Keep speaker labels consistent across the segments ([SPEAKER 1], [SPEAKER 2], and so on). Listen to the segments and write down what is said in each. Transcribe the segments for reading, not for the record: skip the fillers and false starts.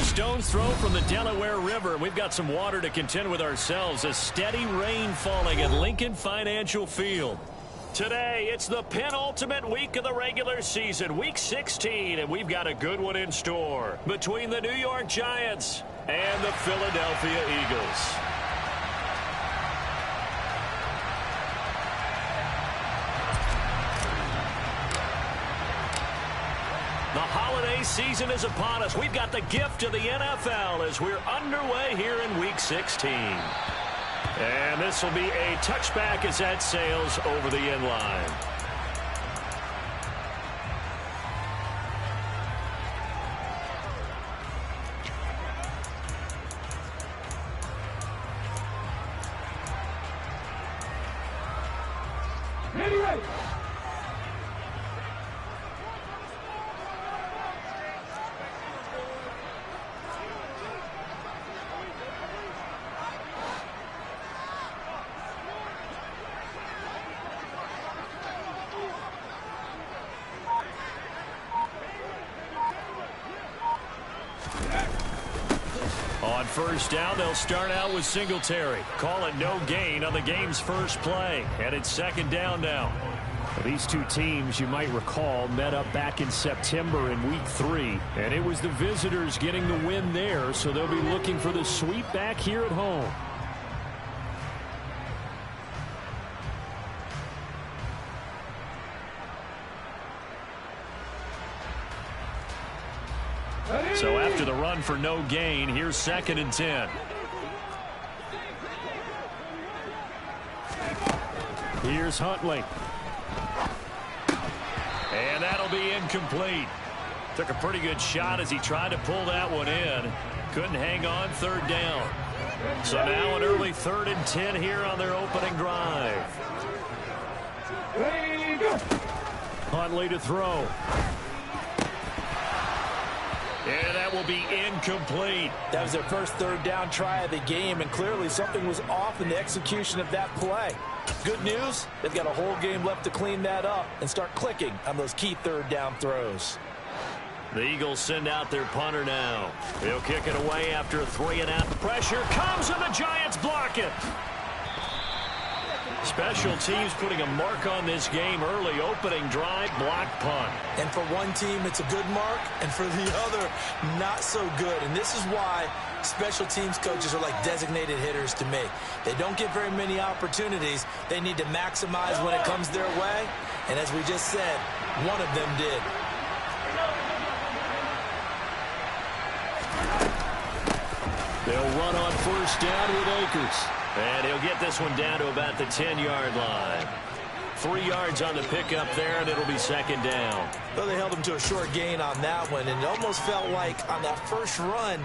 [SPEAKER 1] a stone's throw from the Delaware River. We've got some water to contend with ourselves. A steady rain falling at Lincoln Financial Field. Today, it's the penultimate week of the regular season, Week 16, and we've got a good one in store between the New York Giants and the Philadelphia Eagles. The holiday season is upon us. We've got the gift of the NFL as we're underway here in Week 16. And this will be a touchback as that sails over the end line. On first down, they'll start out with Singletary. Call it no gain on the game's first play. And it's second down now. Well, these two teams, you might recall, met up back in September in Week 3. And it was the visitors getting the win there, so they'll be looking for the sweep back here at home. So after the run for no gain, here's second and 10. Here's Huntley. And that'll be incomplete. Took a pretty good shot as he tried to pull that one in. Couldn't hang on, third down. So now an early 3rd and 10 here on their opening drive. Huntley to throw. And that will be incomplete.
[SPEAKER 2] That was their first third down try of the game, and clearly something was off in the execution of that play. Good news, they've got a whole game left to clean that up and start clicking on those key third down throws.
[SPEAKER 1] The Eagles send out their punter now. They'll kick it away after a 3-and-out. Pressure comes, and the Giants block it. Special teams putting a mark on this game early. Opening drive, block punt.
[SPEAKER 2] And for one team, it's a good mark, and for the other, not so good. And this is why special teams coaches are like designated hitters to me. They don't get very many opportunities. They need to maximize when it comes their way. And as we just said, one of them did.
[SPEAKER 1] They'll run on first down with Akers. And he'll get this one down to about the 10-yard line. 3 yards on the pickup there, and it'll be second down.
[SPEAKER 2] Well, they held him to a short gain on that one, and it almost felt like on that first run,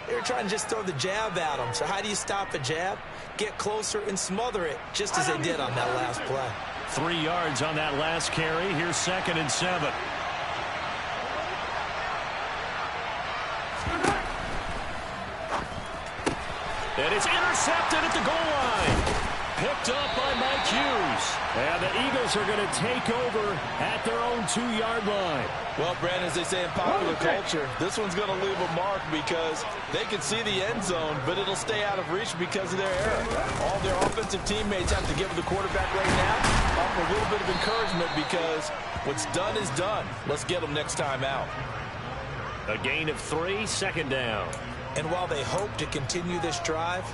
[SPEAKER 2] they were trying to just throw the jab at him. So how do you stop a jab? Get closer and smother it, just as they did on that last play.
[SPEAKER 1] 3 yards on that last carry. Here's second and 7. And it's intercepted at the goal line. Picked up by Mike Hughes. And the Eagles are going to take over at their own 2-yard line.
[SPEAKER 2] Well, Brandon, as they say in popular culture, this one's going to leave a mark because they can see the end zone, but it'll stay out of reach because of their error. All their offensive teammates have to give the quarterback right now offer a little bit of encouragement because what's done is done. Let's get them next time out.
[SPEAKER 1] A gain of 3, second down.
[SPEAKER 2] And while they hope to continue this drive,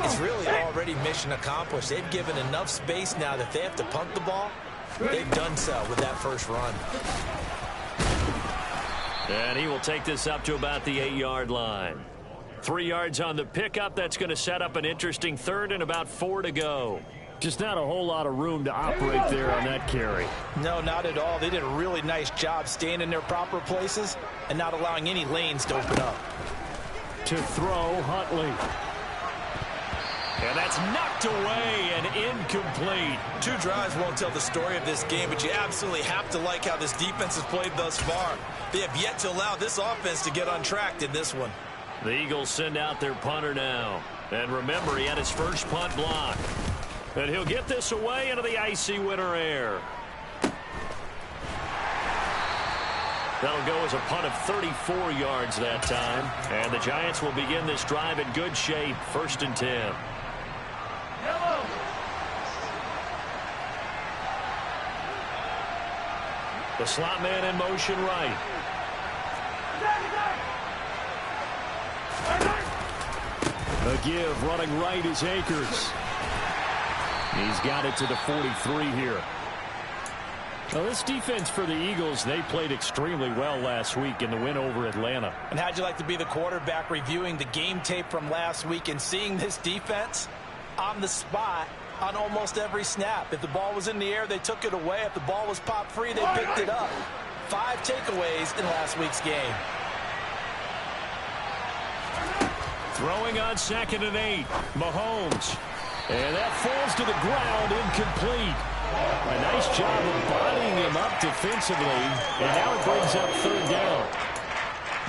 [SPEAKER 2] it's really already mission accomplished. They've given enough space now that if they have to punt the ball, they've done so with that first run.
[SPEAKER 1] And he will take this up to about the 8-yard line. 3 yards on the pickup. That's going to set up an interesting 3rd and about 4 to go. Just not a whole lot of room to operate there on that carry.
[SPEAKER 2] No, not at all. They did a really nice job staying in their proper places and not allowing any lanes to open up.
[SPEAKER 1] To throw, Huntley. And that's knocked away and incomplete.
[SPEAKER 2] 2 drives won't tell the story of this game, but you absolutely have to like how this defense has played thus far. They have yet to allow this offense to get untracked in this one.
[SPEAKER 1] The Eagles send out their punter now. And remember, he had his first punt block. And he'll get this away into the icy winter air. That'll go as a punt of 34 yards that time. And the Giants will begin this drive in good shape, 1st and 10. The slot man in motion right. The give running right is Akers. He's got it to the 43 here. Well, this defense for the Eagles, they played extremely well last week in the win over Atlanta.
[SPEAKER 2] And how'd you like to be the quarterback reviewing the game tape from last week and seeing this defense on the spot on almost every snap? If the ball was in the air, they took it away. If the ball was popped free, they picked it up. 5 takeaways in last week's game.
[SPEAKER 1] Throwing on 2nd and 8. Mahomes. And that falls to the ground, incomplete. A nice job of bodying him up defensively. And now it brings up 3rd down.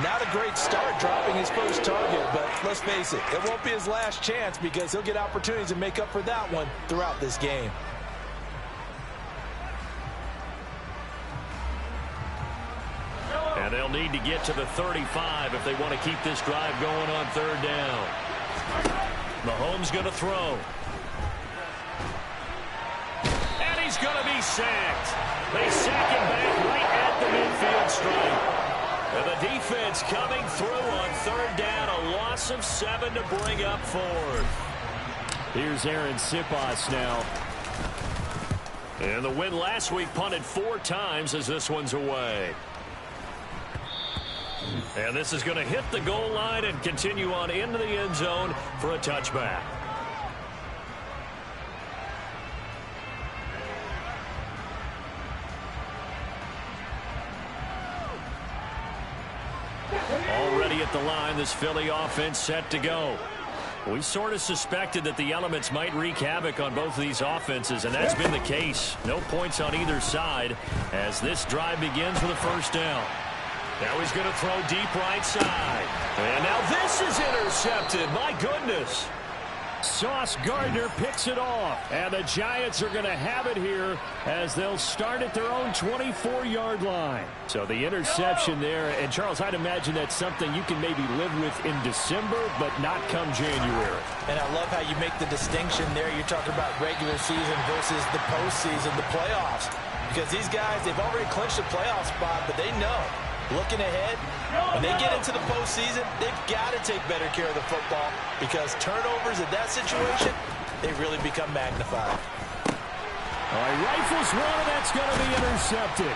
[SPEAKER 2] Not a great start dropping his first target, but let's face it, it won't be his last chance because he'll get opportunities to make up for that one throughout this game.
[SPEAKER 1] And they'll need to get to the 35 if they want to keep this drive going on 3rd down. Mahomes going to throw. And he's going to be sacked. They sack him back right at the midfield stripe. And the defense coming through on 3rd down. A loss of 7 to bring up 4th. Here's Aaron Sipas now. And the win last week punted 4 times as this one's away. And this is going to hit the goal line and continue on into the end zone for a touchback. Already at the line, this Philly offense set to go. We sort of suspected that the elements might wreak havoc on both of these offenses, and that's been the case. No points on either side as this drive begins with a 1st down. Now he's going to throw deep right side. And now this is intercepted. My goodness. Sauce Gardner picks it off. And the Giants are going to have it here as they'll start at their own 24-yard line. So the interception there. And, Charles, I'd imagine that's something you can maybe live with in December, but not come January. And I love how you make the distinction there. You're talking about regular season versus the postseason, the playoffs. Because these guys, they've already clinched a playoff spot, but they know. Looking ahead, when they get into the postseason, they've got to take better care of the football because turnovers in that situation, they really become magnified. All right, rifles one, and that's going to be intercepted.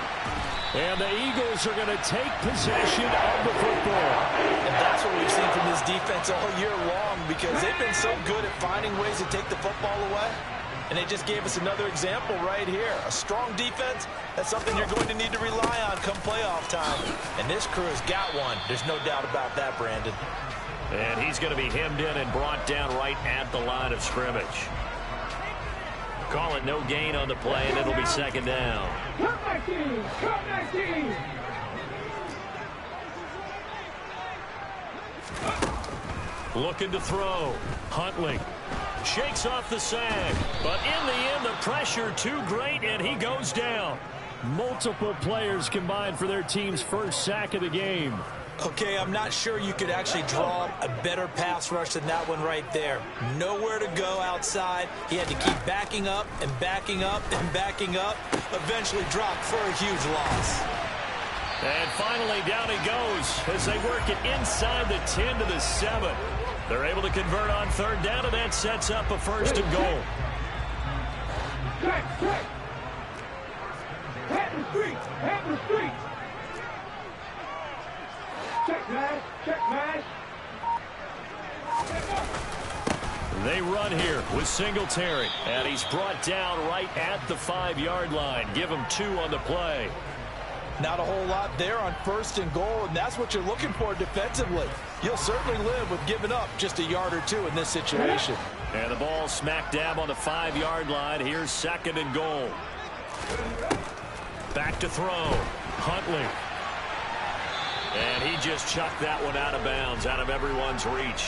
[SPEAKER 1] And the Eagles are going to take possession of the football.
[SPEAKER 2] And that's what we've seen from this defense all year long because they've been so good at finding ways to take the football away. And they just gave us another example right here. A strong defense, that's something you're going to need to rely on come playoff time. And this crew has got one. There's no doubt about that, Brandon.
[SPEAKER 1] And he's going to be hemmed in and brought down right at the line of scrimmage. Call it no gain on the play, and it'll be 2nd down.
[SPEAKER 3] Come back team! Come back team!
[SPEAKER 1] Looking to throw. Huntley. Shakes off the sag, but in the end, the pressure too great, and he goes down. Multiple players combined for their team's first sack of the game.
[SPEAKER 2] Okay, I'm not sure you could actually draw a better pass rush than that one right there. Nowhere to go outside. He had to keep backing up and backing up and backing up. Eventually dropped for a huge loss.
[SPEAKER 1] And finally, down he goes as they work it inside the 10 to the 7. They're able to convert on 3rd down, and that sets up a 1st and goal.
[SPEAKER 3] Check! Head the street! Head the street! Check, man!
[SPEAKER 1] They run here with Singletary, and he's brought down right at the 5-yard line. Give him 2 on the play.
[SPEAKER 2] Not a whole lot there on 1st and goal, and that's what you're looking for defensively. You'll certainly live with giving up just a yard or 2 in this situation.
[SPEAKER 1] And the ball smack dab on the 5-yard line. Here's 2nd and goal. Back to throw. Huntley. And he just chucked that one out of bounds, out of everyone's reach.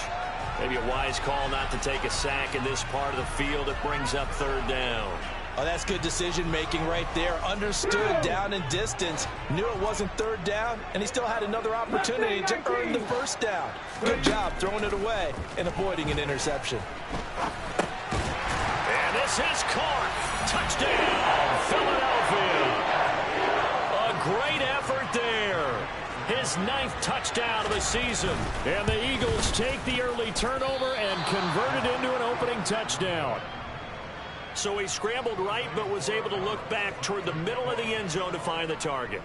[SPEAKER 1] Maybe a wise call not to take a sack in this part of the field. It brings up 3rd down.
[SPEAKER 2] Oh, that's good decision-making right there. Understood down and distance. Knew it wasn't third down, and he still had another opportunity to earn the first down. Good job throwing it away and avoiding an interception.
[SPEAKER 1] And this is caught. Touchdown, Philadelphia. A great effort there. His 9th touchdown of the season. And the Eagles take the early turnover and convert it into an opening touchdown. So he scrambled right, but was able to look back toward the middle of the end zone to find the target.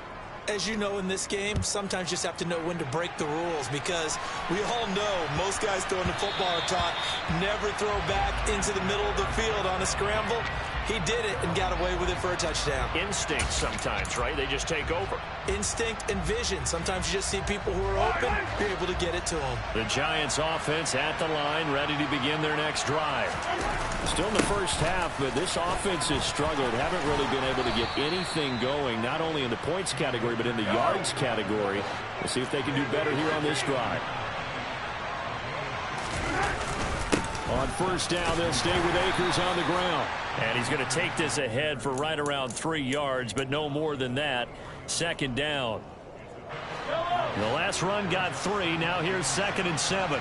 [SPEAKER 2] As you know, in this game, sometimes you just have to know when to break the rules, because we all know most guys throwing the football are taught never throw back into the middle of the field on a scramble. He did it and got away with it for a touchdown.
[SPEAKER 1] Instinct sometimes, right? They just take over.
[SPEAKER 2] Instinct and vision. Sometimes you just see people who are open, you're able to get it to them.
[SPEAKER 1] The Giants offense at the line, ready to begin their next drive. Still in the first half, but this offense has struggled. Haven't really been able to get anything going, not only in the points category, but in the yards category. We'll see if they can do better here on this drive. On first down, they'll stay with Akers on the ground. And he's going to take this ahead for right around 3 yards, but no more than that. Second down. The last run got 3. Now here's 2nd and 7.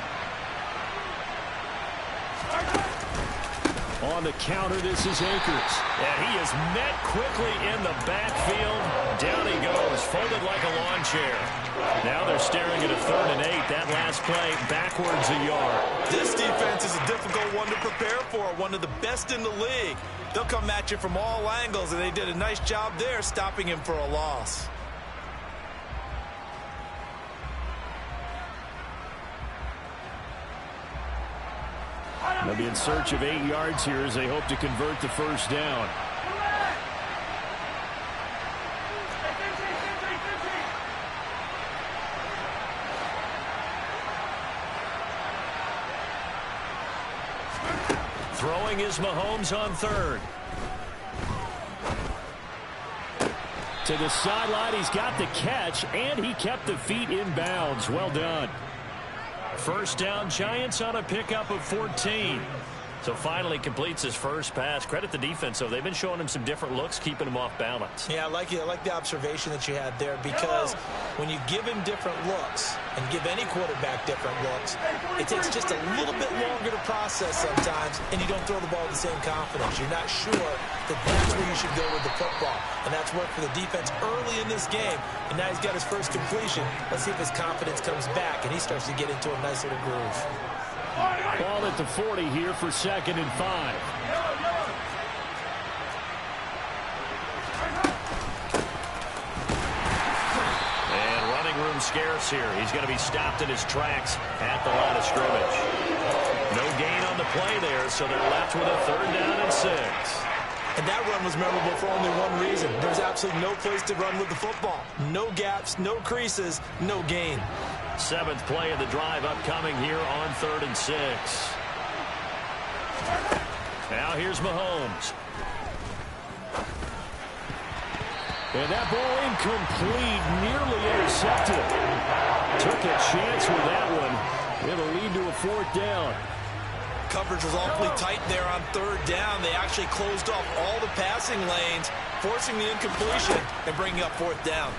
[SPEAKER 1] On the counter, this is Akers. And he is met quickly in the backfield. Down he goes, folded like a lawn chair. Now they're staring at a 3rd and 8. That last play, backwards a yard.
[SPEAKER 2] This defense is a difficult one to prepare for, one of the best in the league. They'll come at you from all angles, and they did a nice job there stopping him for a loss.
[SPEAKER 1] They'll be in search of 8 yards here as they hope to convert the first down. Throwing is Mahomes on 3rd. To the sideline, he's got the catch, and he kept the feet in bounds. Well done. First down, Giants on a pickup of 14. So finally completes his first pass. Credit the defense, though. They've been showing him some different looks, keeping him off balance.
[SPEAKER 2] Yeah, I like it. I like the observation that you had there, because when you give him different looks and give any quarterback different looks, it takes just a little bit longer to process sometimes, and you don't throw the ball with the same confidence. You're not sure that that's where you should go with the football, and that's worked for the defense early in this game, and now he's got his first completion. Let's see if his confidence comes back and he starts to get into a nice little groove.
[SPEAKER 1] Ball at the 40 here for 2nd and 5. And running room scarce here. He's going to be stopped in his tracks at the line of scrimmage. No gain on the play there, so they're left with a 3rd down and 6.
[SPEAKER 2] And that run was memorable for only one reason. There's absolutely no place to run with the football. No gaps, no creases, no gain.
[SPEAKER 1] 7th play of the drive upcoming here on 3rd and 6. Now here's Mahomes. And that ball incomplete, nearly intercepted. Took a chance with that one. It'll lead to a 4th down.
[SPEAKER 2] Coverage was awfully tight there on 3rd down. They actually closed off all the passing lanes, forcing the incompletion and bringing up 4th down.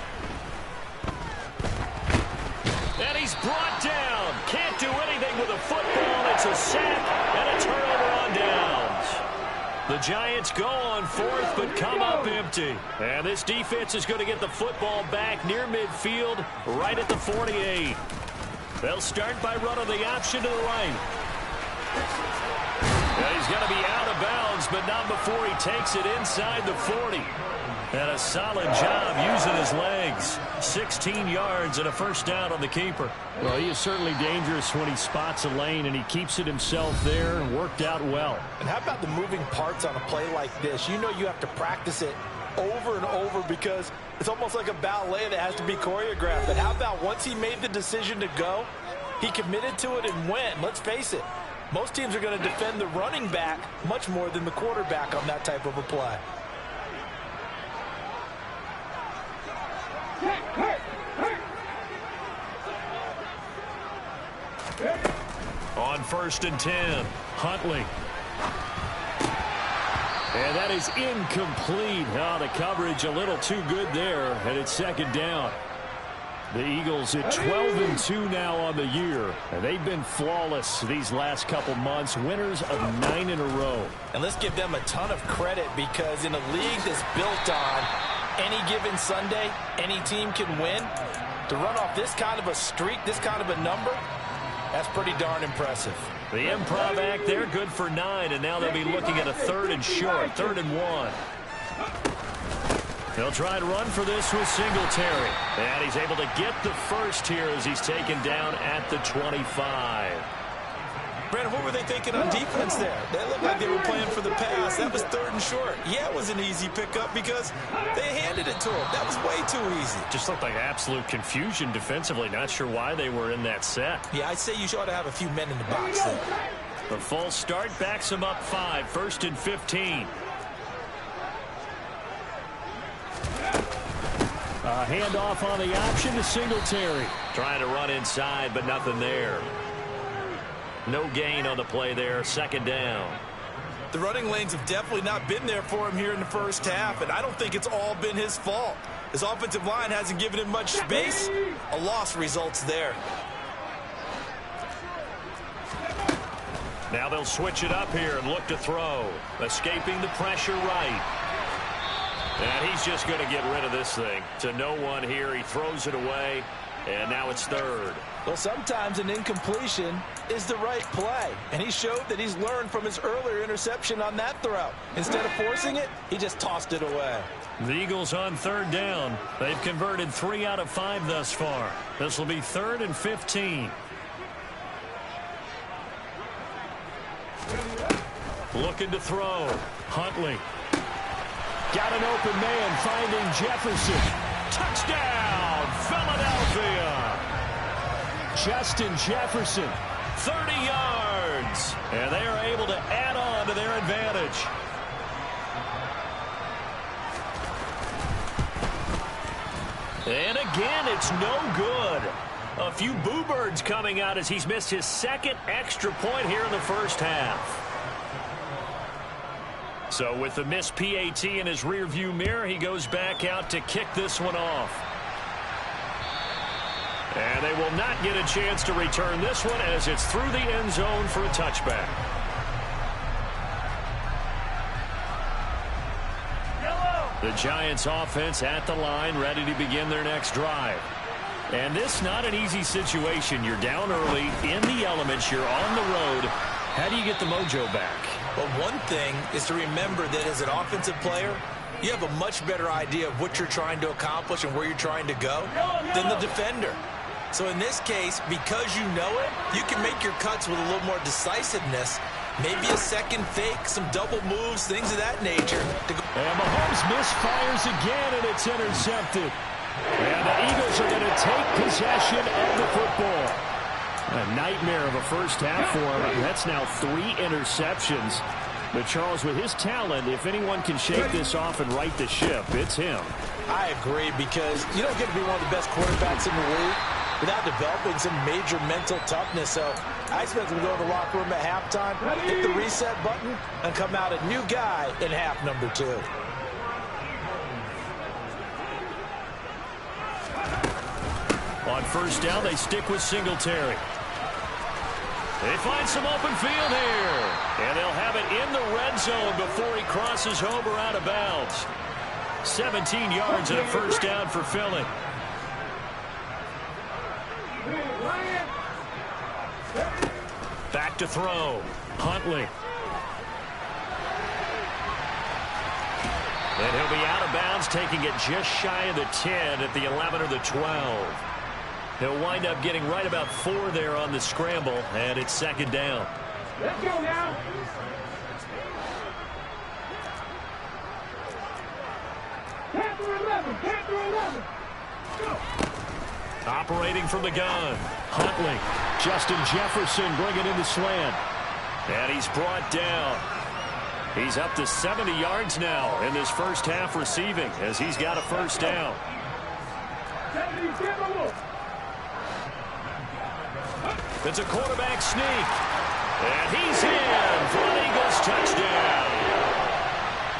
[SPEAKER 1] And he's brought down. Can't do anything with a football. It's a sack and a turnover on downs. The Giants go on 4th, but come up empty. And this defense is going to get the football back near midfield, right at the 48. They'll start by running the option to the right. And he's going to be out of bounds, but not before he takes it inside the 40. And a solid job using his legs. 16 yards and a first down on the keeper. Well, he is certainly dangerous when he spots a lane, and he keeps it himself there and worked out well.
[SPEAKER 2] And how about the moving parts on a play like this? You know you have to practice it over and over, because it's almost like a ballet that has to be choreographed. But how about once he made the decision to go, he committed to it and went. Let's face it, most teams are going to defend the running back much more than the quarterback on that type of a play. On 1st and 10, Huntley.
[SPEAKER 1] And that is incomplete. Oh, the coverage a little too good there, and it's second down. The Eagles at 12-2 now on the year, and they've been flawless these last couple months, winners of 9 in a row.
[SPEAKER 2] And let's give them a ton of credit, because in a league that's built on any given Sunday, any team can win. To run off this kind of a streak, this kind of a number, that's pretty darn impressive.
[SPEAKER 1] The improv act there, good for 9, and now they'll be looking at a 3rd and short, 3rd and 1. They'll try to run for this with Singletary. And he's able to get the first here as he's taken down at the 25.
[SPEAKER 2] Brandon, what were they thinking on defense there? They looked like they were playing for the pass. That was 3rd and short. Yeah, it was an easy pickup because they handed it to him. That was way too easy.
[SPEAKER 1] Just looked like absolute confusion defensively. Not sure why they were in that set.
[SPEAKER 2] Yeah, I'd say you ought to have a few men in the box there.
[SPEAKER 1] The false start backs him up 5, 1st and 15. A handoff on the option to Singletary. Trying to run inside, but nothing there. No gain on the play there, 2nd down.
[SPEAKER 2] The running lanes have definitely not been there for him here in the first half, and I don't think it's all been his fault. His offensive line hasn't given him much space. A loss results there.
[SPEAKER 1] Now they'll switch it up here and look to throw. Escaping the pressure right. And he's just going to get rid of this thing. To no one here. He throws it away. And now it's 3rd.
[SPEAKER 2] Well, sometimes an incompletion is the right play. And he showed that he's learned from his earlier interception on that throw. Instead of forcing it, he just tossed it away.
[SPEAKER 1] The Eagles on 3rd down. They've converted 3 out of 5 thus far. This will be 3rd and 15. Looking to throw. Huntley. Got an open man, finding Jefferson. Touchdown, Philadelphia. Justin Jefferson, 30 yards. And they are able to add on to their advantage. And again, it's no good. A few boo birds coming out as he's missed his 2nd extra point here in the first half. So with the missed PAT in his rearview mirror, he goes back out to kick this one off. And they will not get a chance to return this one as it's through the end zone for a touchback. The Giants offense at the line, ready to begin their next drive. And this not an easy situation. You're down early, in the elements, you're on the road. How do you get the mojo back?
[SPEAKER 2] Well, one thing is to remember that as an offensive player, you have a much better idea of what you're trying to accomplish and where you're trying to go than the defender. So in this case, because you know it, you can make your cuts with a little more decisiveness. Maybe a second fake, some double moves, things of that nature.
[SPEAKER 1] And Mahomes misfires again, and it's intercepted. And the Eagles are going to take possession of the football. A nightmare of a first half for him. That's now 3 interceptions. But Charles, with his talent, if anyone can shake this off and right the ship, it's him.
[SPEAKER 2] I agree, because you don't get to be one of the best quarterbacks in the league without developing some major mental toughness. So I expect him to go to the locker room at halftime, hit the reset button, and come out a new guy in half number 2.
[SPEAKER 1] On first down, they stick with Singletary. They find some open field here. And they'll have it in the red zone before he crosses over out of bounds. 17 yards and a first down for Philly. Back to throw. Huntley. And he'll be out of bounds, taking it just shy of the 10 at the 11 or the 12. He'll wind up getting right about 4 there on the scramble, and it's 2nd down.
[SPEAKER 3] Let's go now. Panther 11, Panther 11. Go.
[SPEAKER 1] Operating from the gun. Huntley. Justin Jefferson bringing in the slant. And he's brought down. He's up to 70 yards now in this first half receiving as he's got a first down.
[SPEAKER 3] 70,
[SPEAKER 1] It's a quarterback sneak. And he's in for an Eagles touchdown.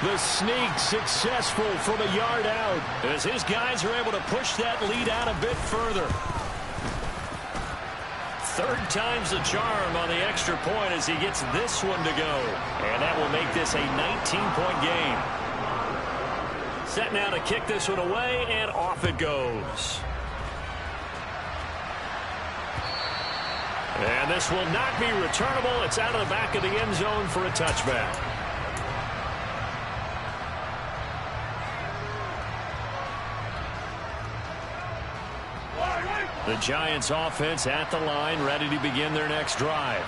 [SPEAKER 1] The sneak successful from a yard out as his guys are able to push that lead out a bit further. Third time's the charm on the extra point as he gets this one to go. And that will make this a 19-point game. Set now to kick this one away, and off it goes. And this will not be returnable. It's out of the back of the end zone for a touchback. The Giants offense at the line, ready to begin their next drive.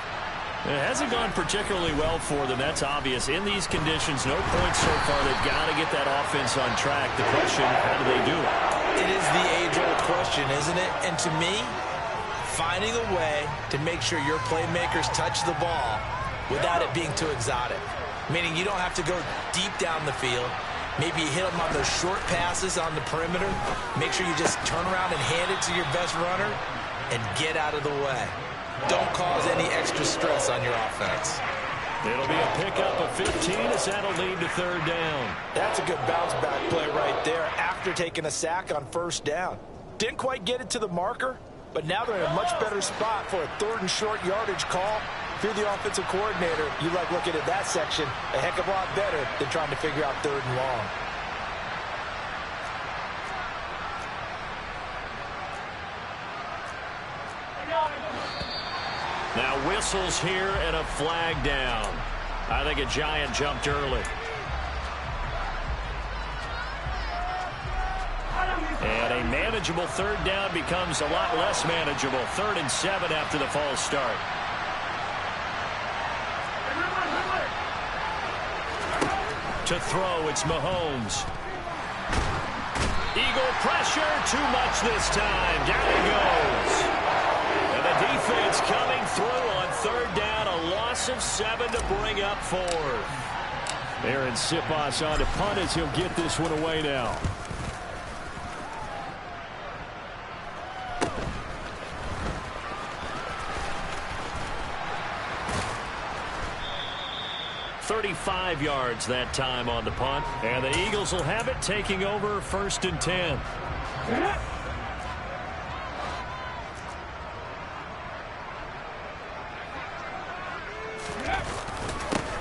[SPEAKER 1] It hasn't gone particularly well for them. That's obvious. In these conditions, no points so far. They've got to get that offense on track. The question, how do they do it?
[SPEAKER 2] It is the age-old question, isn't it? And to me, finding a way to make sure your playmakers touch the ball without it being too exotic. Meaning you don't have to go deep down the field. Maybe you hit them on those short passes on the perimeter. Make sure you just turn around and hand it to your best runner and get out of the way. Don't cause any extra stress on your offense.
[SPEAKER 1] It'll be a pickup of 15 as that'll lead to third down.
[SPEAKER 2] That's a good bounce-back play right there after taking a sack on first down. Didn't quite get it to the marker, but now they're in a much better spot for a third and short yardage call. If you're the offensive coordinator, you like looking at that section a heck of a lot better than trying to figure out third and long.
[SPEAKER 1] Now whistles here and a flag down. I think a Giant jumped early. And a manageable third down becomes a lot less manageable. 3rd and 7 after the false start. To throw, it's Mahomes. Eagle pressure, too much this time. Down he goes. And the defense coming through on third down. A loss of 7 to bring up 4. Aaron Siposs on to punt as he'll get this one away now. .35 yards that time on the punt. And the Eagles will have it, taking over 1st and 10.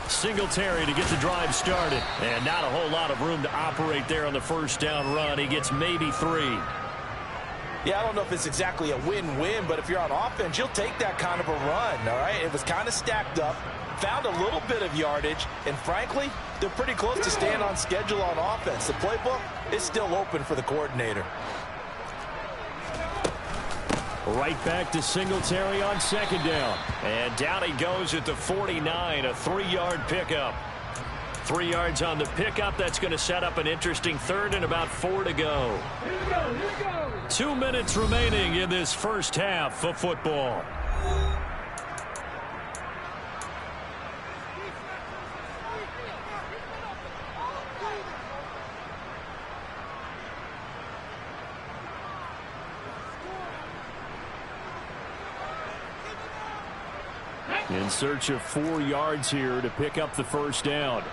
[SPEAKER 1] Singletary to get the drive started. And not a whole lot of room to operate there on the first down run. He gets maybe 3.
[SPEAKER 2] Yeah, I don't know if it's exactly a win-win, but if you're on offense, you'll take that kind of a run, all right? It was kind of stacked up. Found a little bit of yardage, and frankly, they're pretty close to staying on schedule on offense. The playbook is still open for the coordinator.
[SPEAKER 1] Right back to Singletary on 2nd down. And down he goes at the 49, a 3-yard pickup. 3 yards on the pickup. That's going to set up an interesting 3rd and about 4 to go.
[SPEAKER 3] Here we go, here we go.
[SPEAKER 1] 2 minutes remaining in this first half of football. In search of 4 yards here to pick up the first down.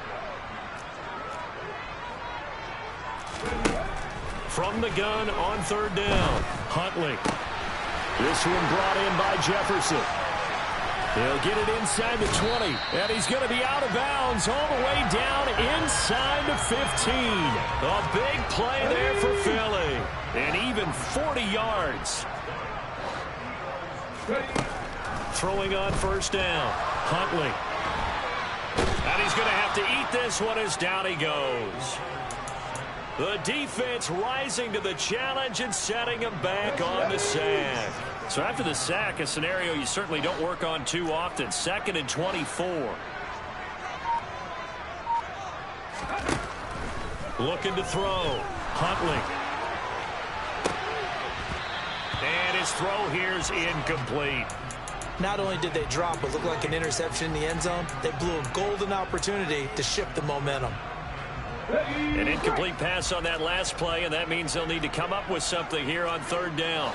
[SPEAKER 1] From the gun on 3rd down, Huntley. This one brought in by Jefferson. He'll get it inside the 20, and he's going to be out of bounds all the way down inside the 15. A big play there for Philly, and even 40 yards. Throwing on 1st down, Huntley. And he's going to have to eat this one as down he goes. The defense rising to the challenge and setting him back on the sack. So after the sack, a scenario you certainly don't work on too often. 2nd and 24. Looking to throw. Huntley. And his throw here's incomplete.
[SPEAKER 2] Not only did they drop what looked like an interception in the end zone, they blew a golden opportunity to shift the momentum.
[SPEAKER 1] An incomplete pass on that last play, and that means they'll need to come up with something here on 3rd down.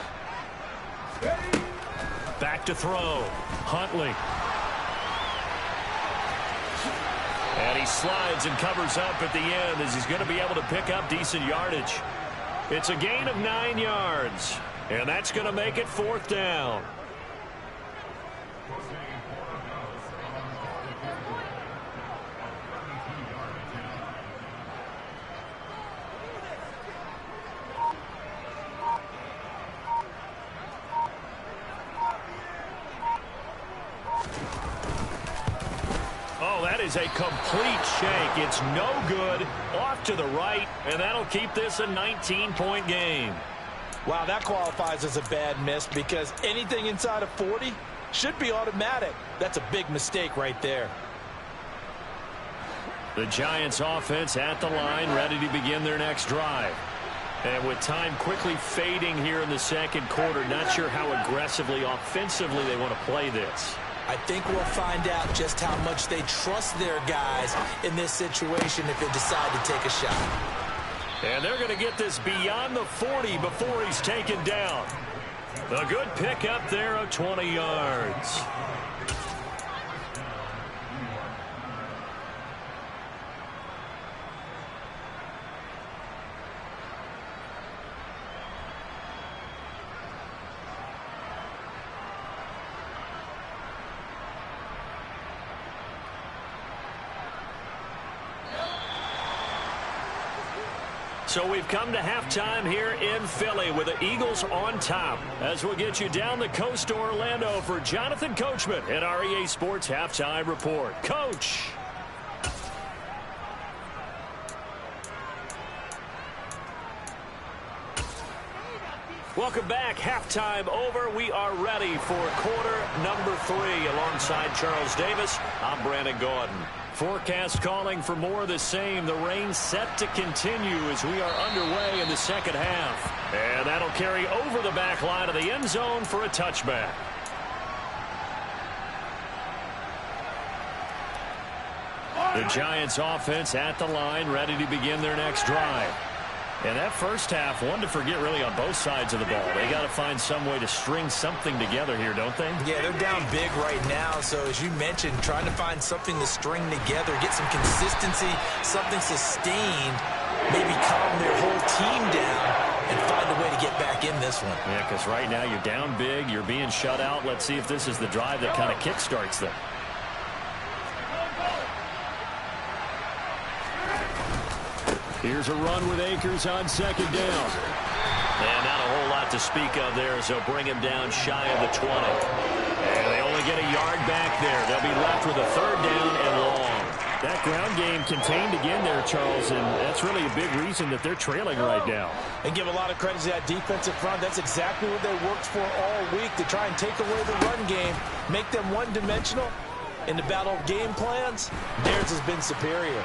[SPEAKER 1] Back to throw. Huntley. And he slides and covers up at the end as he's going to be able to pick up decent yardage. It's a gain of 9 yards, and that's going to make it 4th down. Oh, that is a complete shake. It's no good. Off to the right, and that'll keep this a 19-point game.
[SPEAKER 2] Wow, that qualifies as a bad miss because anything inside of 40 should be automatic. That's a big mistake right there.
[SPEAKER 1] The Giants offense at the line, ready to begin their next drive. And with time quickly fading here in the second quarter, not sure how aggressively, offensively they want to play this.
[SPEAKER 2] I think we'll find out just how much they trust their guys in this situation if they decide to take a shot.
[SPEAKER 1] And they're going to get this beyond the 40 before he's taken down. A good pickup there of 20 yards. So we've come to halftime here in Philly with the Eagles on top. As we'll get you down the coast to Orlando for Jonathan Coachman at our EA Sports Halftime Report. Coach. Welcome back. Halftime over. We are ready for quarter number 3 alongside Charles Davis. I'm Brandon Gordon. Forecast calling for more of the same. The rain set to continue as we are underway in the second half. And that'll carry over the back line of the end zone for a touchback. The Giants offense at the line, ready to begin their next drive. And that first half, one to forget really on both sides of the ball. They got to find some way to string something together here, don't they?
[SPEAKER 2] Yeah, they're down big right now. So as you mentioned, trying to find something to string together, get some consistency, something sustained, maybe calm their whole team down and find a way to get back in this one.
[SPEAKER 1] Yeah, because right now you're down big, you're being shut out. Let's see if this is the drive that kind of kickstarts them. Here's a run with Akers on second down. And not a whole lot to speak of there as they'll bring him down shy of the 20. And they only get a yard back there. They'll be left with a 3rd down and long. That ground game contained again there, Charles, and that's really a big reason that they're trailing right now.
[SPEAKER 2] And give a lot of credit to that defensive front. That's exactly what they worked for all week, to try and take away the run game, make them one-dimensional. In the battle of game plans, theirs has been superior.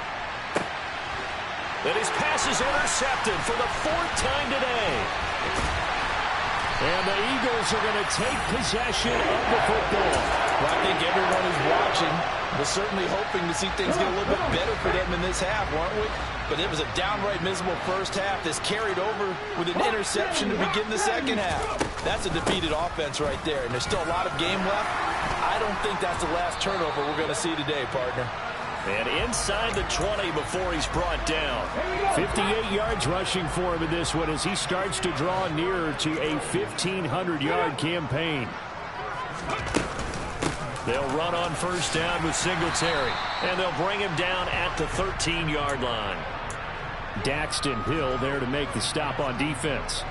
[SPEAKER 1] And his pass is intercepted for the 4th time today. And the Eagles are going to take possession of the football.
[SPEAKER 2] Well, I think everyone who's watching was certainly hoping to see things get a little bit better for them in this half, weren't we? But it was a downright miserable first half that's carried over with an interception to begin the second half. That's a defeated offense right there, and there's still a lot of game left. I don't think that's the last turnover we're going to see today, partner.
[SPEAKER 1] And inside the 20 before he's brought down. 58 yards rushing for him in this one as he starts to draw nearer to a 1,500-yard campaign. They'll run on first down with Singletary, and they'll bring him down at the 13-yard line. Daxton Hill there to make the stop on defense.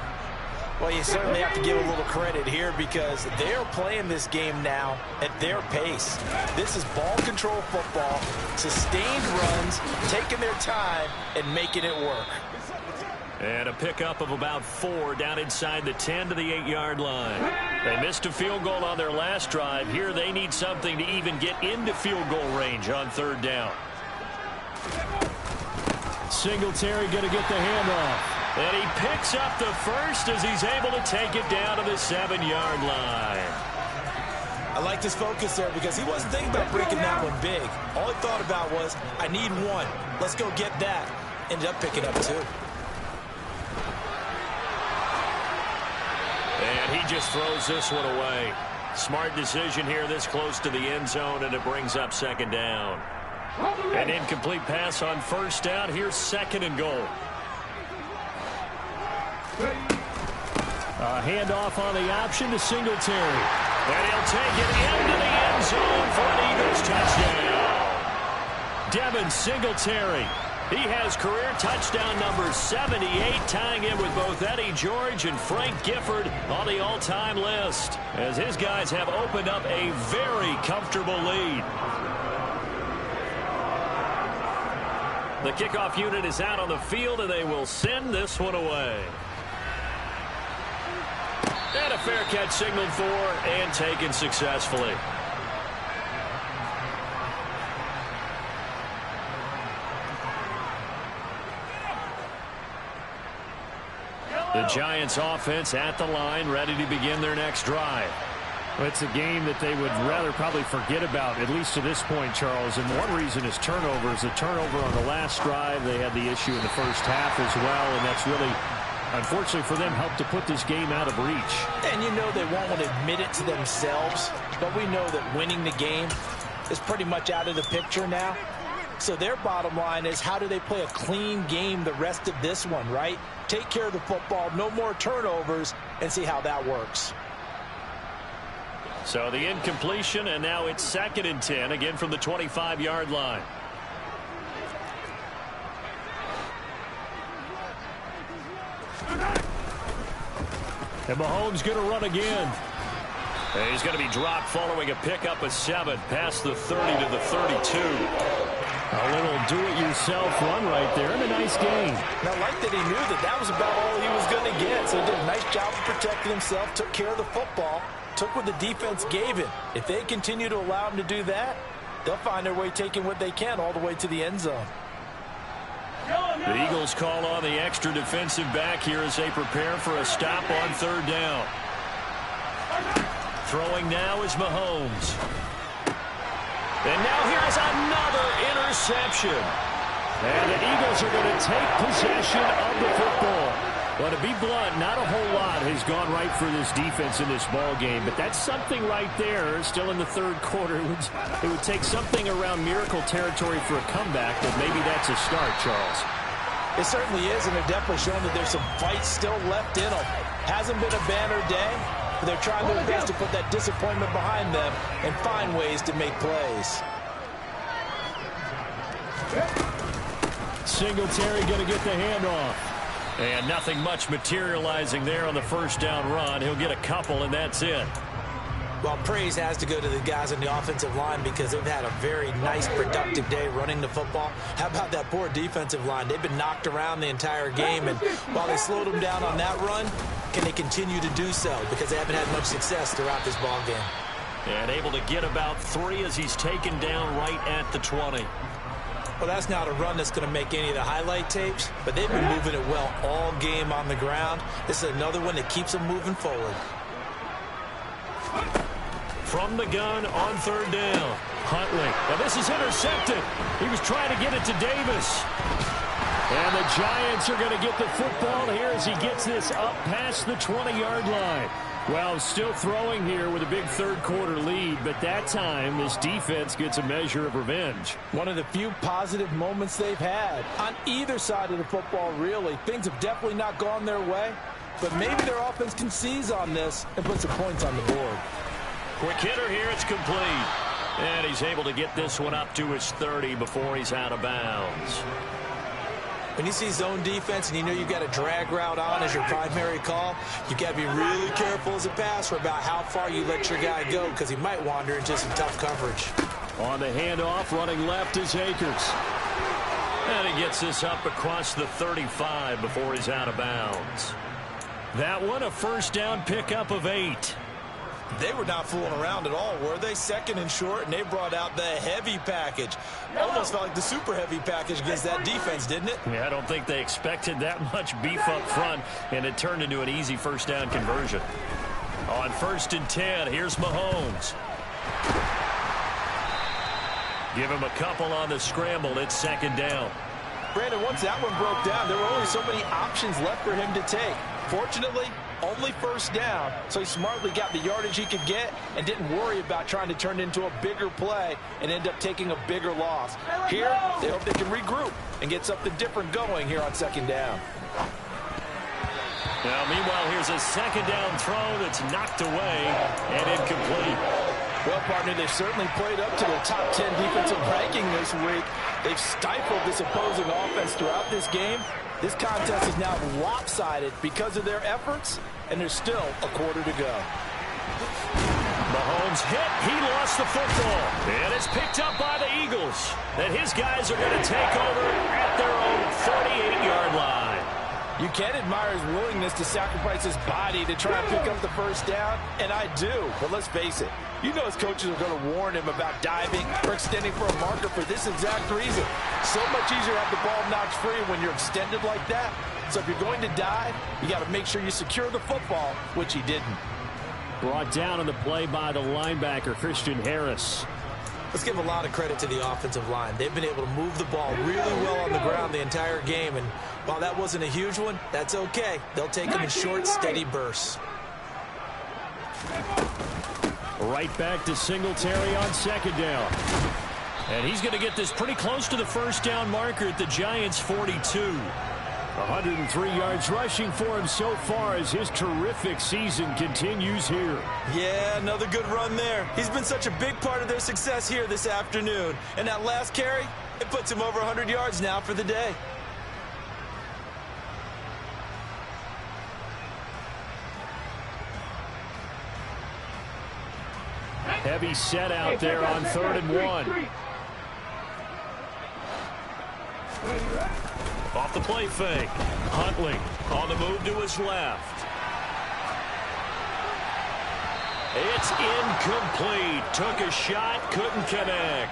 [SPEAKER 2] Well, you certainly have to give a little credit here because they're playing this game now at their pace. This is ball control football, sustained runs, taking their time, and making it work.
[SPEAKER 1] And a pickup of about 4 down inside the 10 to the 8-yard line. They missed a field goal on their last drive. Here they need something to even get into field goal range on 3rd down. Singletary going to get the handoff. And he picks up the first as he's able to take it down to the 7-yard line.
[SPEAKER 2] I liked his focus there because he wasn't thinking about breaking that one big. All he thought about was, I need 1. Let's go get that. Ended up picking up 2.
[SPEAKER 1] And he just throws this one away. Smart decision here this close to the end zone, and it brings up 2nd down. An incomplete pass on first down. Here's second and goal. A handoff on the option to Singletary. And he'll take it into the end zone for an Eagles touchdown. Devin Singletary. He has career touchdown number 78, tying in with both Eddie George and Frank Gifford on the all-time list, as his guys have opened up a very comfortable lead. The kickoff unit is out on the field, and they will send this one away. And a fair catch signaled for and taken successfully. The Giants offense at the line, ready to begin their next drive.
[SPEAKER 4] Well, it's a game that they would rather probably forget about, at least to this point, Charles. And one reason is turnovers. The turnover on the last drive, they had the issue in the first half as well, and that's really, unfortunately for them, helped to put this game out of reach.
[SPEAKER 2] And you know they won't want to admit it to themselves, but we know that winning the game is pretty much out of the picture now. So their bottom line is, how do they play a clean game the rest of this one, right? Take care of the football, no more turnovers, and see how that works.
[SPEAKER 1] So the incompletion, and now it's 2nd and 10, again from the 25-yard line. And Mahomes going to run again. And he's going to be dropped following a pickup of 7 past the 30 to the 32. A little do-it-yourself run right there, and a nice gain.
[SPEAKER 2] And I like that he knew that that was about all he was going to get. So he did a nice job of protecting himself, took care of the football, took what the defense gave him. If they continue to allow him to do that, they'll find their way taking what they can all the way to the end zone.
[SPEAKER 1] The Eagles call on the extra defensive back here as they prepare for a stop on 3rd down. Throwing now is Mahomes. And now here's another interception. And the Eagles are going to take possession of the football. Well, to be blunt, not a whole lot has gone right for this defense in this ball game, but that's something right there. Still in the 3rd quarter. It would take something around miracle territory for a comeback, but maybe that's a start, Charles.
[SPEAKER 2] It certainly is, and they're definitely showing that there's some fight still left in them. Hasn't been a banner day, but they're trying their best to put that disappointment behind them and find ways to make plays.
[SPEAKER 1] Singletary going to get the handoff. And nothing much materializing there on the 1st down run. He'll get a couple, and that's it.
[SPEAKER 2] Well, praise has to go to the guys on the offensive line because they've had a very nice, productive day running the football. How about that poor defensive line? They've been knocked around the entire game, and while they slowed them down on that run, can they continue to do so? Because they haven't had much success throughout this ball game.
[SPEAKER 1] And able to get about 3 as he's taken down right at the 20.
[SPEAKER 2] Well, that's not a run that's going to make any of the highlight tapes, but they've been moving it well all game on the ground. This is another one that keeps them moving forward.
[SPEAKER 1] From the gun on 3rd down. Huntley. Now this is intercepted. He was trying to get it to Davis. And the Giants are going to get the football here as he gets this up past the 20-yard line. Well, still throwing here with a big 3rd quarter lead, but that time this defense gets a measure of revenge.
[SPEAKER 2] One of the few positive moments they've had on either side of the football, really. Things have definitely not gone their way, but maybe their offense can seize on this and put some points on the board.
[SPEAKER 1] Quick hitter here, it's complete. And he's able to get this one up to his 30 before he's out of bounds.
[SPEAKER 2] When you see zone defense and you know you've got a drag route on as your primary call, you've got to be really careful as a passer about how far you let your guy go because he might wander into some tough coverage.
[SPEAKER 1] On the handoff, running left is Akers. And he gets this up across the 35 before he's out of bounds. That one, a 1st down pickup of 8.
[SPEAKER 2] They were not fooling around at all, were they? 2nd and short, and they brought out the heavy package. Almost felt like the super heavy package against that defense, didn't it?
[SPEAKER 1] Yeah, I don't think they expected that much beef up front, and it turned into an easy 1st down conversion. On 1st and 10, here's Mahomes. Give him a couple on the scramble. It's 2nd down.
[SPEAKER 2] Brandon, once that one broke down, there were only so many options left for him to take. Fortunately, only first down, so he smartly got the yardage he could get and didn't worry about trying to turn it into a bigger play and end up taking a bigger loss. Here, they hope they can regroup and get something different going here on second down.
[SPEAKER 1] Now, meanwhile, here's a second down throw that's knocked away and incomplete.
[SPEAKER 2] Well, partner, they've certainly played up to their top 10 defensive ranking this week. They've stifled this opposing offense throughout this game. This contest is now lopsided because of their efforts, and there's still a quarter to go.
[SPEAKER 1] Mahomes hit. He lost the football. And it's picked up by the Eagles. And his guys are going to take over at their own 48-yard line.
[SPEAKER 2] You can admire his willingness to sacrifice his body to try and pick up the first down, and I do. But let's face it, you know his coaches are going to warn him about diving or extending for a marker for this exact reason. So much easier to have the ball knocked free when you're extended like that. So if you're going to dive, you got to make sure you secure the football, which he didn't.
[SPEAKER 4] Brought down on the play by the linebacker, Christian Harris.
[SPEAKER 5] Let's give a lot of credit to the offensive line. They've been able to move the ball really well on the ground the entire game, and while that wasn't a huge one, that's okay. They'll take them in short, steady bursts.
[SPEAKER 4] Right back to Singletary on second down.
[SPEAKER 1] And he's going to get this pretty close to the first down marker at the Giants' 42.
[SPEAKER 4] 103 yards rushing for him so far as his terrific season continues here.
[SPEAKER 5] Yeah, another good run there. He's been such a big part of their success here this afternoon. And that last carry, it puts him over 100 yards now for the day.
[SPEAKER 4] Heavy set out there on 3rd and 1.
[SPEAKER 1] Off the play fake. Huntley on the move to his left. It's incomplete. Took a shot, couldn't connect.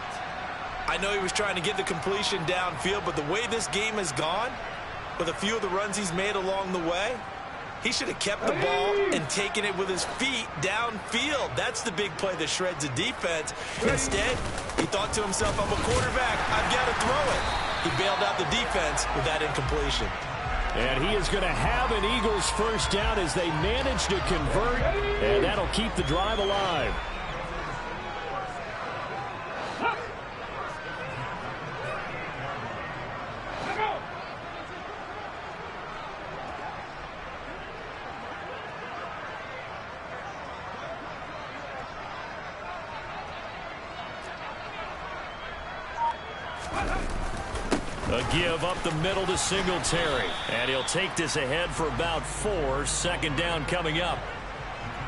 [SPEAKER 5] I know he was trying to get the completion downfield, but the way this game has gone, with a few of the runs he's made along the way, he should have kept the ball and taken it with his feet downfield. That's the big play that shreds a defense. Instead, he thought to himself, I'm a quarterback. I've got to throw it. He bailed out the defense with that incompletion.
[SPEAKER 4] And he is going to have an Eagles first down as they manage to convert, and that'll keep the drive alive.
[SPEAKER 1] A give up the middle to Singletary. And he'll take this ahead for about 4. Second down coming up.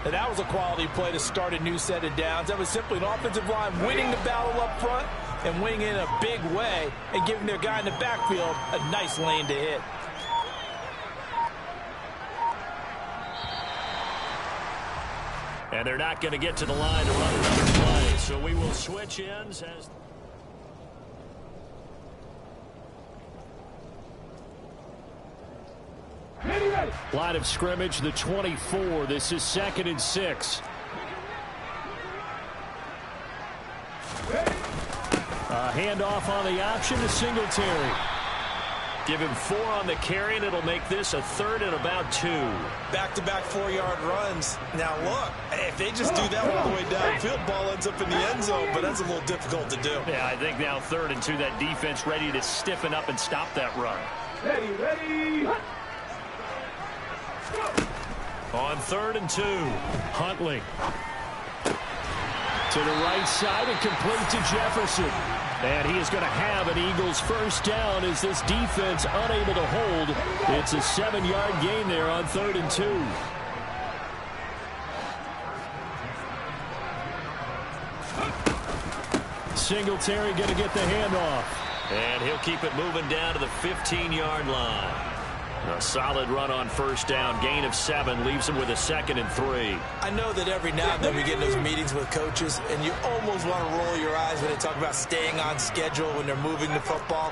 [SPEAKER 2] And that was a quality play to start a new set of downs. That was simply an offensive line winning the battle up front and winning in a big way and giving their guy in the backfield a nice lane to hit.
[SPEAKER 1] And they're not going to get to the line to run another play. So we will switch ends as...
[SPEAKER 4] Line of scrimmage, the 24. This is 2nd and 6. A handoff on the option to Singletary.
[SPEAKER 1] Give him 4 on the carry, and it'll make this a 3rd and about 2.
[SPEAKER 5] Back-to-back 4-yard runs. Now, look, if they just do that all the way downfield, ball ends up in the end zone, but that's a little difficult to do.
[SPEAKER 1] Yeah, I think now 3rd and 2, that defense ready to stiffen up and stop that run.
[SPEAKER 3] Ready.
[SPEAKER 1] On 3rd and 2,
[SPEAKER 4] Huntley. To the right side and complete to Jefferson. And he is going to have an Eagles first down as this defense unable to hold. It's a 7-yard gain there on 3rd and 2. Singletary going to get the handoff.
[SPEAKER 1] and he'll keep it moving down to the 15-yard line. A solid run on first down. Gain of 7 leaves him with a 2nd and 3.
[SPEAKER 5] I know that every now and then we get in those meetings with coaches, and you almost want to roll your eyes when they talk about staying on schedule when they're moving the football.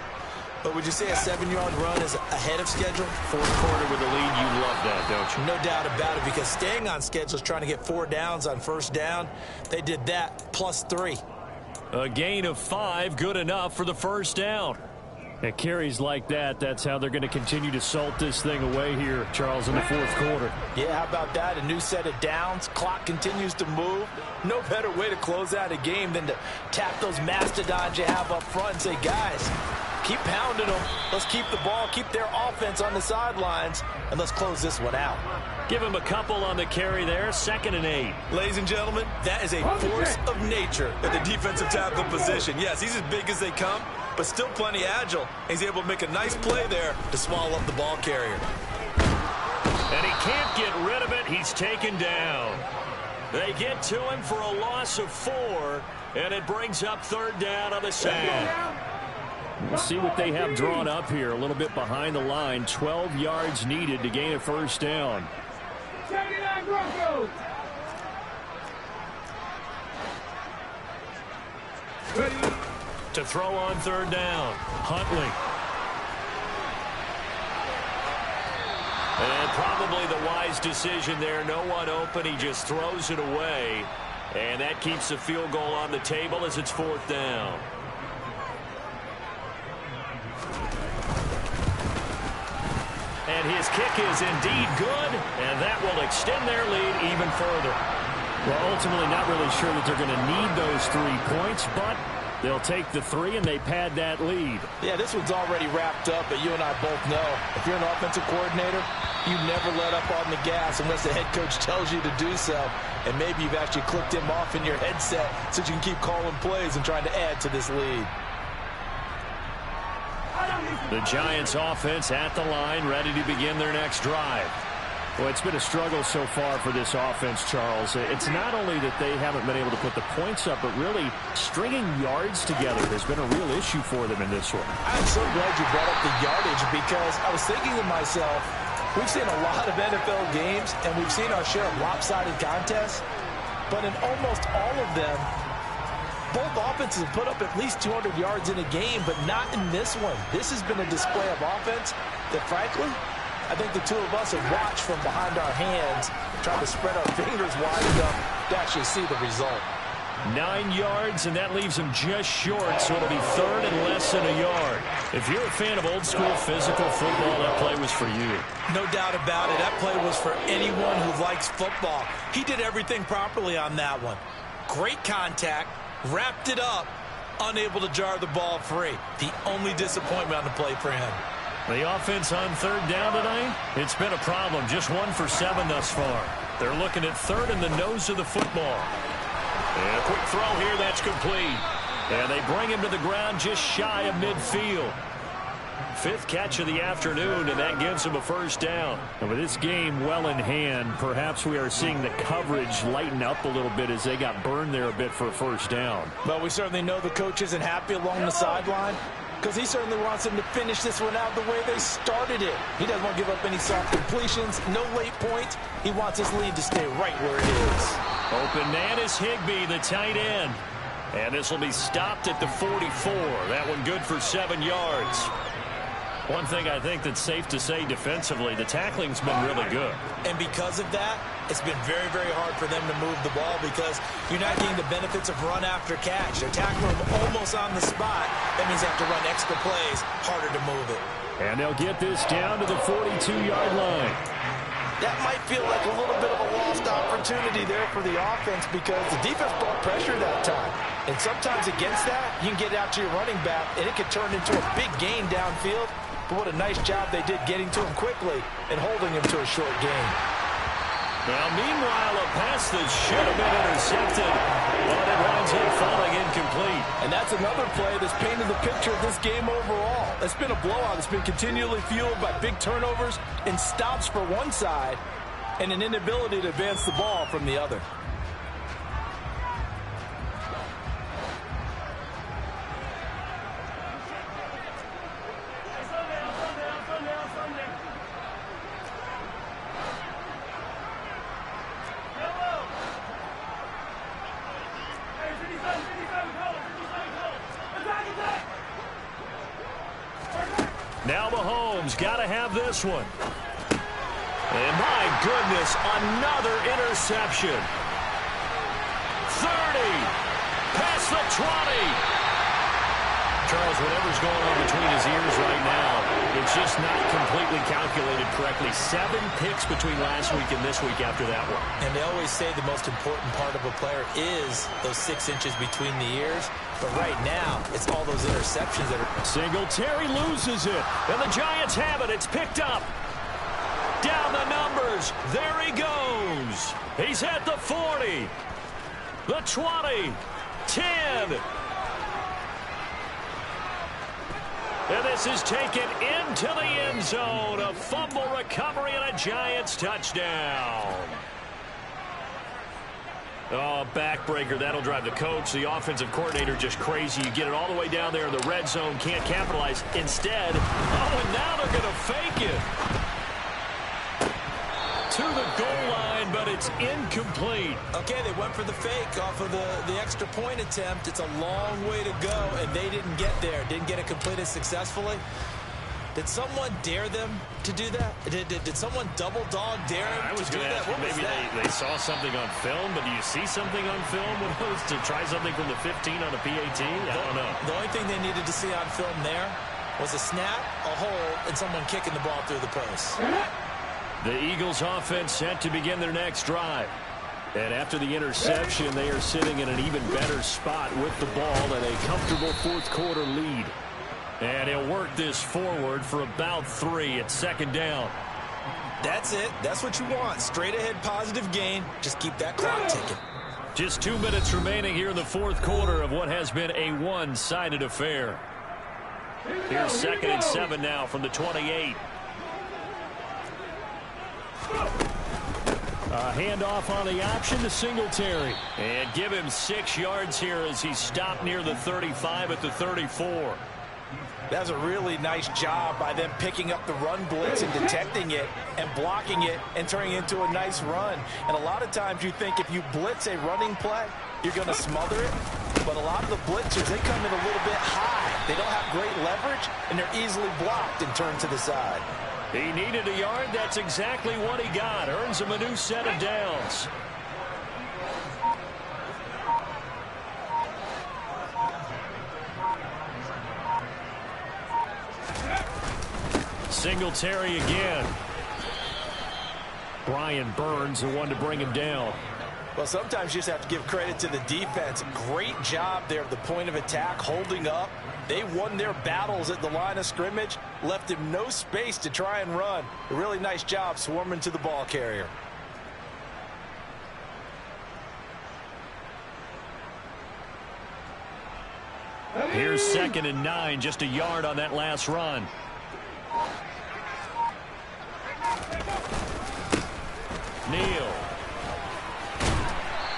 [SPEAKER 5] But would you say a 7-yard run is ahead of schedule?
[SPEAKER 1] Fourth quarter with a lead, you love that, don't you?
[SPEAKER 5] No doubt about it, because staying on schedule is trying to get 4 downs on first down. They did that plus 3.
[SPEAKER 1] A gain of 5, good enough for the first down.
[SPEAKER 4] And carries like that, that's how they're going to continue to salt this thing away here, Charles, in the fourth quarter.
[SPEAKER 5] Yeah, how about that? A new set of downs. Clock continues to move. No better way to close out a game than to tap those mastodons you have up front and say, guys, keep pounding them. Let's keep the ball, keep their offense on the sidelines, and let's close this one out.
[SPEAKER 1] Give him a couple on the carry there, 2nd and 8.
[SPEAKER 5] Ladies and gentlemen, that is a force of nature at the defensive tackle position. Yes, he's as big as they come, but still plenty agile. He's able to make a nice play there to swallow up the ball carrier.
[SPEAKER 1] And he can't get rid of it. He's taken down. They get to him for a loss of 4, and it brings up 3rd down on the sand.
[SPEAKER 4] We'll see what they have drawn up here. A little bit behind the line. 12 yards needed to gain a 1st down.
[SPEAKER 3] Ready.
[SPEAKER 1] To throw on 3rd down, Huntley. And probably the wise decision there. No one open. He just throws it away. And that keeps the field goal on the table as it's 4th down. And his kick is indeed good. And that will extend their lead even further.
[SPEAKER 4] Well, ultimately not really sure that they're going to need those 3 points, but they'll take the 3 and they pad that lead.
[SPEAKER 5] Yeah, this one's already wrapped up, but you and I both know if you're an offensive coordinator, you never let up on the gas unless the head coach tells you to do so. And maybe you've actually clicked him off in your headset so you can keep calling plays and trying to add to this lead.
[SPEAKER 1] The Giants offense at the line, ready to begin their next drive.
[SPEAKER 4] Well, it's been a struggle so far for this offense, Charles. It's not only that they haven't been able to put the points up, but really stringing yards together has been a real issue for them in this one.
[SPEAKER 5] I'm so glad you brought up the yardage because I was thinking to myself, we've seen a lot of NFL games and we've seen our share of lopsided contests, but in almost all of them, both offenses have put up at least 200 yards in a game, but not in this one. This has been a display of offense that, frankly, I think the two of us have watched from behind our hands, trying to spread our fingers wide enough to actually see the result.
[SPEAKER 1] 9 yards, and that leaves him just short, so it'll be 3rd and less than a yard. If you're a fan of old-school physical football, that play was for you.
[SPEAKER 5] No doubt about it. That play was for anyone who likes football. He did everything properly on that one. Great contact, wrapped it up, unable to jar the ball free. The only disappointment on the play for him.
[SPEAKER 1] The offense on 3rd down tonight, it's been a problem. Just 1 for 7 thus far. They're looking at 3rd in the nose of the football. And a quick throw here, that's complete. And they bring him to the ground just shy of midfield. 5th catch of the afternoon, and that gives him a 1st down.
[SPEAKER 4] And with this game well in hand, perhaps we are seeing the coverage lighten up a little bit as they got burned there a bit for a 1st down.
[SPEAKER 5] But we certainly know the coach isn't happy along the sideline, because he certainly wants them to finish this one out the way they started it. He doesn't want to give up any soft completions, no late points. He wants his lead to stay right where it is.
[SPEAKER 1] Open man is Higbee, the tight end. And this will be stopped at the 44. That one good for 7 yards. One thing I think that's safe to say defensively, the tackling's been really good.
[SPEAKER 5] And because of that, it's been very, very hard for them to move the ball because you're not getting the benefits of run after catch. They're tackling them almost on the spot. That means they have to run extra plays, harder to move it.
[SPEAKER 4] And they'll get this down to the 42-yard line.
[SPEAKER 5] That might feel like a little bit of a lost opportunity there for the offense because the defense brought pressure that time. And sometimes against that, you can get out to your running back, and it could turn into a big gain downfield. But what a nice job they did getting to him quickly and holding him to a short gain.
[SPEAKER 1] Now, meanwhile, a pass that should have been intercepted, but it winds up falling incomplete.
[SPEAKER 5] And that's another play that's painted the picture of this game overall. It's been a blowout. It's been continually fueled by big turnovers and stops for one side and an inability to advance the ball from the other.
[SPEAKER 1] Now Mahomes got to have this one. And my goodness, another interception. 30, past the 20. Charles, whatever's going on between his ears right now, it's just not completely calculated correctly. 7 picks between last week and this week after that one.
[SPEAKER 5] And they always say the most important part of a player is those 6 inches between the ears. But right now, it's all those interceptions that are...
[SPEAKER 1] Singletary loses it, and the Giants have it. It's picked up. Down the numbers. There he goes. He's at the 40, the 20, 10. And this is taken into the end zone. A fumble recovery and a Giants touchdown. Oh, backbreaker. That'll drive the coach, the offensive coordinator, just crazy. You get it all the way down there in the red zone, can't capitalize. Instead, and now they're going to fake it to the goal line, but it's incomplete.
[SPEAKER 5] Okay, they went for the fake off of the extra point attempt. It's a long way to go, and they didn't get there. Didn't get it completed successfully. Did someone dare them to do that? Did someone double dog dare them to do that? What was
[SPEAKER 1] maybe
[SPEAKER 5] that?
[SPEAKER 1] they saw something on film, but do you see something on film when it was to try something from the 15 on a PAT? I don't know.
[SPEAKER 5] The only thing they needed to see on film there was a snap, a hold, and someone kicking the ball through the post.
[SPEAKER 1] The Eagles offense set to begin their next drive. And after the interception, they are sitting in an even better spot with the ball and a comfortable fourth quarter lead. And he'll work this forward for about 3. It's second down.
[SPEAKER 5] That's it. That's what you want. Straight ahead positive gain. Just keep that clock ticking.
[SPEAKER 1] Just 2 minutes remaining here in the fourth quarter of what has been a one-sided affair. Here's 2nd and 7 now from the 28. A handoff on the option to Singletary. And give him 6 yards here as he's stopped near the 35 at the 34.
[SPEAKER 2] That's a really nice job by them picking up the run blitz and detecting it and blocking it and turning it into a nice run. And a lot of times you think if you blitz a running play, you're going to smother it. But a lot of the blitzers, they come in a little bit high. They don't have great leverage, and they're easily blocked and turned to the side.
[SPEAKER 1] He needed a yard. That's exactly what he got. Earns him a new set of downs. Singletary again. Brian Burns, the one to bring him down.
[SPEAKER 2] Well, sometimes you just have to give credit to the defense. Great job there at the point of attack, holding up. They won their battles at the line of scrimmage, left him no space to try and run. A really nice job swarming to the ball carrier.
[SPEAKER 1] Here's 2nd and 9, just a yard on that last run. Neal.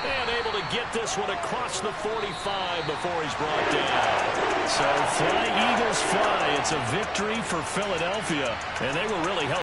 [SPEAKER 1] And able to get this one across the 45 before he's brought down. So fly, Eagles, fly. It's a victory for Philadelphia, and they were really helping.